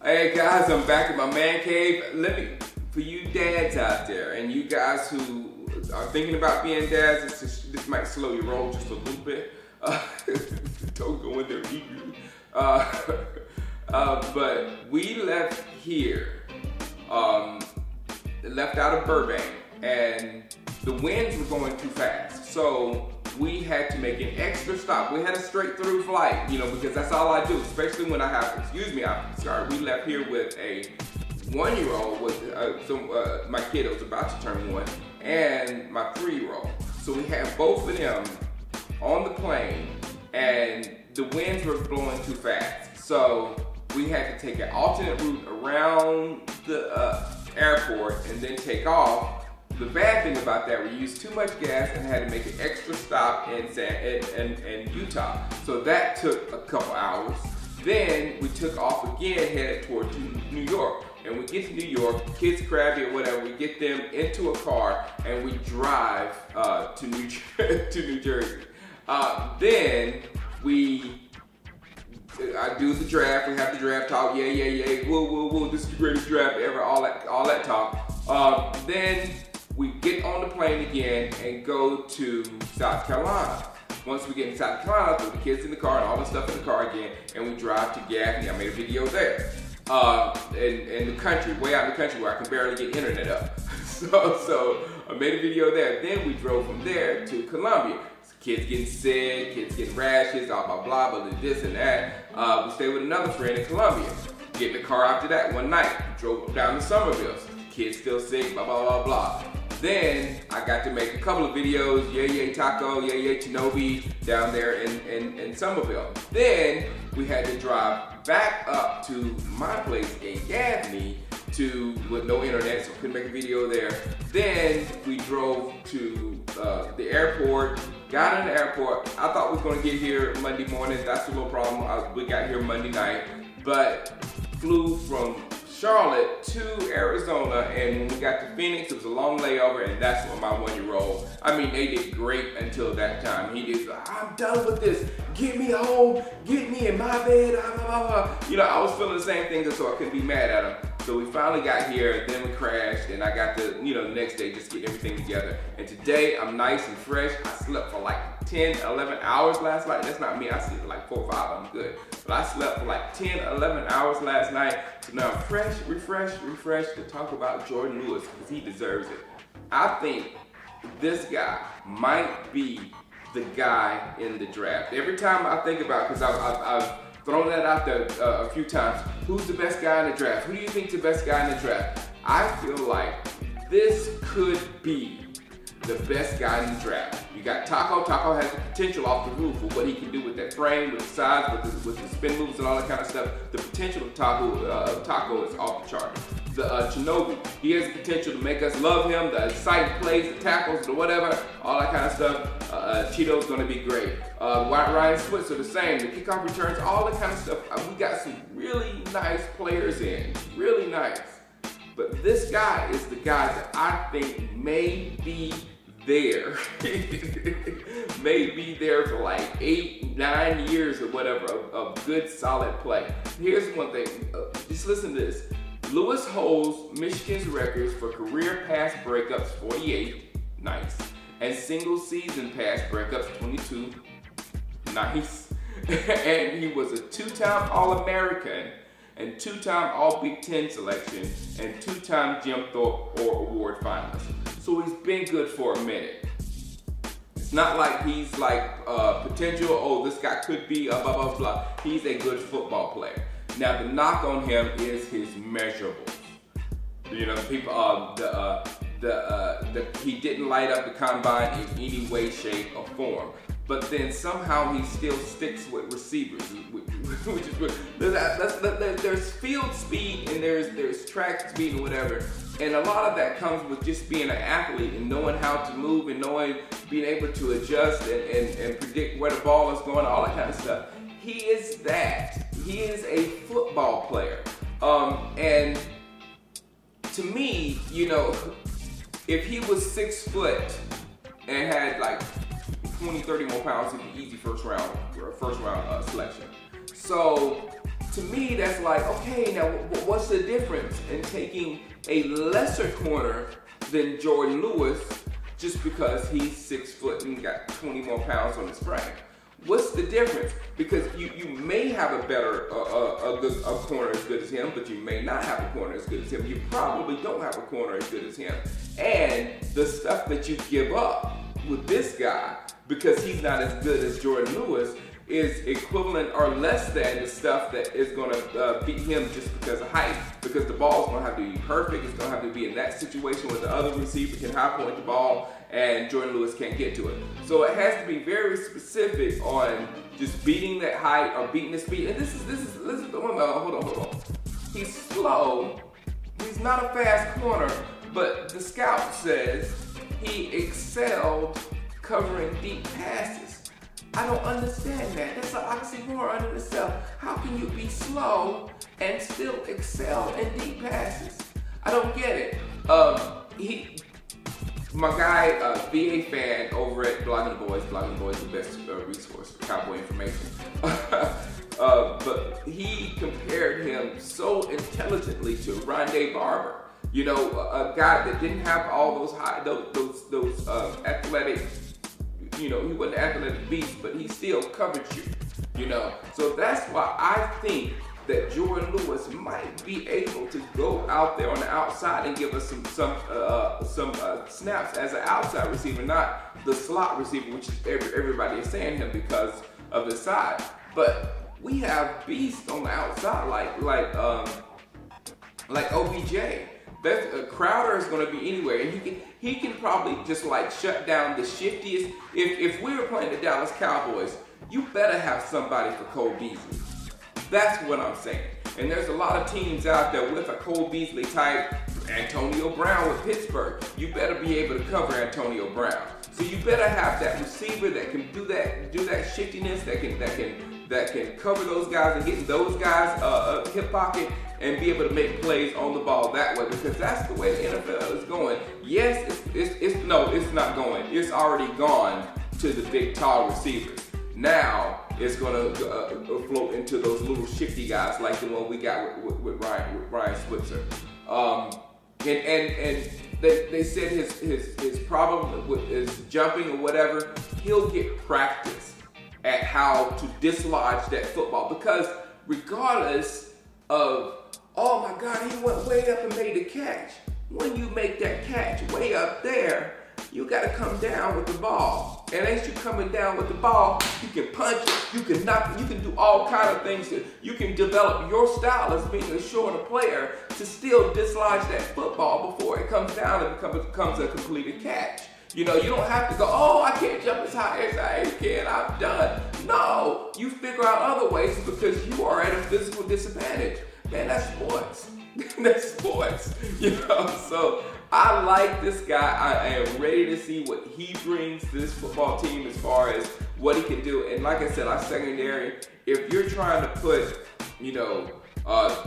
Hey guys, I'm back in my man cave. For you dads out there and you guys who are thinking about being dads, this might slow your roll just a little bit. Don't go in there eagerly. But we left here, left out of Burbank, and the winds were going too fast. So we had to make an extra stop. We had a straight through flight, because that's all I do, especially when I have, we left here with a 1-year-old with my kid was about to turn 1, and my 3-year-old. So we had both of them on the plane, and the winds were blowing too fast. So we had to take an alternate route around the airport and then take off. The bad thing about that, we used too much gas and had to make an extra stop in Utah. So that took a couple hours. Then we took off again, headed toward New York. And we get to New York, kids crabby or whatever, we get them into a car and we drive to New Jersey. Then I do the draft, we have the draft talk, yeah, woo, this is the greatest draft ever, all that talk. Then we get on the plane again and go to South Carolina. Once we get in South Carolina, throw the kids in the car and all the stuff in the car again, and we drive to Gaffney. I made a video there. In the country, way out in the country where I can barely get internet up. So I made a video there. Then we drove from there to Columbia. Kids getting sick, kids getting rashes, blah, but this and that. We stayed with another friend in Columbia. Get in the car after that one night. Drove down to Somerville. Kids still sick, blah. Then I got to make a couple of videos, yay taco, yay Chinobi, down there in Somerville. Then we had to drive back up to my place in Gaffney with no internet, so couldn't make a video there. Then we drove to the airport, got in the airport. I thought we was gonna get here Monday morning. That's the little problem. We got here Monday night, but flew from Charlotte to Arizona, and when we got to Phoenix, it was a long layover, and that's when my 1-year-old, they did great until that time. He did, I'm done with this, get me home, get me in my bed, I was feeling the same thing, so I couldn't be mad at him. So we finally got here, then we crashed, and I got to, the next day just get everything together. And today, I'm nice and fresh. I slept for like 10, 11 hours last night. That's not me, I sleep for like 4 or 5, I'm good. But I slept for like 10, 11 hours last night. So now I'm fresh, refreshed to talk about Jourdan Lewis, because he deserves it. I think this guy might be the guy in the draft. Every time I think about, because I've thrown that out there a few times, who's the best guy in the draft? Who do you think's the best guy in the draft? I feel like this could be the best guy in the draft. You got Taco. Taco has the potential off the roof with what he can do with that frame, with the size, with the spin moves and all that kind of stuff. The potential of Taco is off the chart. The Chinobi, he has the potential to make us love him, the exciting plays, the tackles, the whatever, all that kind of stuff. Cheeto's gonna be great. Ryan Switzer, the same, the kickoff returns, all that kind of stuff. We got some really nice players in, really nice. But this guy is the guy that I think may be there. May be there for like 8, 9 years or whatever of good solid play. Here's one thing, just listen to this. Lewis holds Michigan's records for career pass breakups, 48, nice, and single season pass breakups, 22, nice. And he was a 2-time All-American and 2-time All-Big Ten selection and 2-time Jim Thorpe Award finalist. So he's been good for a minute. It's not like he's like potential, this guy could be blah. He's a good football player. Now the knock on him is his measurables. People, he didn't light up the combine in any way, shape, or form. But then somehow he still sticks with receivers, which is good. There's field speed and there's track speed and whatever. And a lot of that comes with just being an athlete and knowing how to move and being able to adjust and predict where the ball is going, all that kind of stuff. He is that. He is a football player. And to me, if he was 6 foot and had like 20, 30 more pounds, he'd be easy first round selection. So to me, that's like, okay, now what's the difference in taking a lesser corner than Jourdan Lewis just because he's 6 foot and got 20 more pounds on his frame? What's the difference? Because you may have a better a corner as good as him, but you may not have a corner as good as him. You probably don't have a corner as good as him. And the stuff that you give up with this guy, because he's not as good as Jourdan Lewis, is equivalent or less than the stuff that is going to beat him just because of height. Because the ball is going to have to be perfect. It's going to have to be in that situation where the other receiver can high point the ball and Jourdan Lewis can't get to it. So it has to be very specific on just beating that height or beating the speed. And this is hold on. He's slow. He's not a fast corner, but the scout says he excelled covering deep passes. I don't understand that. That's an oxymoron in itself. How can you be slow and still excel in deep passes? I don't get it. My guy, VA fan over at Blogging the Boys is the best resource for Cowboy information. But he compared him so intelligently to Rondé Barber. You know, a guy that didn't have all those athletic. You know, he wasn't an athletic beast, but he still covered you. You know, so that's why I think that Jourdan Lewis might be able to go out there on the outside and give us some snaps as an outside receiver, not the slot receiver, which is everybody is saying him because of his size. But we have beasts on the outside like OBJ. Crowder is going to be anywhere, and he can probably just like shut down the shiftiest. If we were playing the Dallas Cowboys, you better have somebody for Cole Beasley. That's what I'm saying. And there's a lot of teams out there with a Cole Beasley type, Antonio Brown with Pittsburgh. You better be able to cover Antonio Brown. So you better have that receiver that can do that shiftiness, that can cover those guys and get those guys hip pocket and be able to make plays on the ball that way, because that's the way the NFL is going. Yes, it's not going. It's already gone to the big, tall receivers. Now it's going to float into those little shifty guys like the one we got with Ryan Switzer. And they said his problem with his jumping or whatever, he'll get practice at how to dislodge that football, because regardless of, oh my God, he went way up and made the catch. When you make that catch way up there, you got to come down with the ball. And as you coming down with the ball, you can punch it, you can knock it, you can do all kind of things. You can develop your style as being a shorter player to still dislodge that football before it comes down and becomes a completed catch. You know, you don't have to go, oh, I can't jump as high as I can, I'm done. No, you figure out other ways because you are at a physical disadvantage. Man, that's sports. That's sports, you know. So I like this guy. I am ready to see what he brings to this football team as far as what he can do. And like I said, our secondary, if you're trying to put, you know,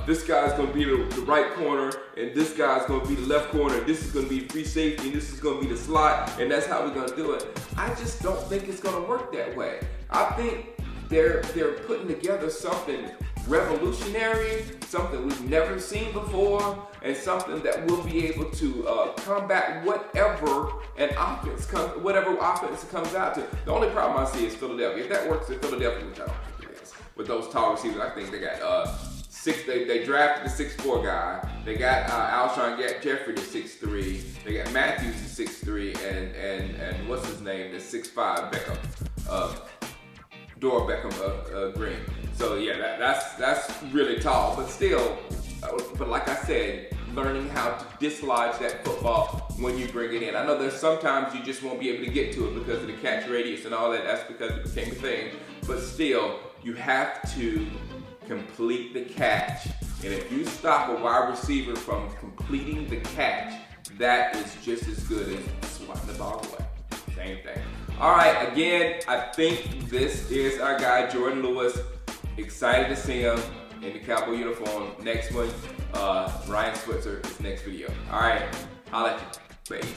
this guy's going to be the right corner, and this guy's going to be the left corner, and this is going to be free safety, and this is going to be the slot, and that's how we're going to do it. I just don't think it's going to work that way. I think they're putting together something revolutionary, something we've never seen before, and something that will be able to combat whatever offense comes out to. The only problem I see is Philadelphia. If that works in Philadelphia, which I don't think it is, with those tall receivers, I think they got they drafted the 6'4" guy. They got Alshon Jeffrey, the 6'3". They got Matthews, the 6'3", and what's his name, the 6'5" Beckham. Dora Beckham Green. So yeah, that's really tall, but still, but like I said, learning how to dislodge that football when you bring it in. I know there's sometimes you just won't be able to get to it because of the catch radius and all that. That's because it became a thing. But still, you have to complete the catch. And if you stop a wide receiver from completing the catch, that is just as good as swatting the ball away. Same thing. All right, again, I think this is our guy, Jourdan Lewis. Excited to see him in the Cowboy uniform. Next one, Ryan Switzer, is next video. All right, holla at you, baby.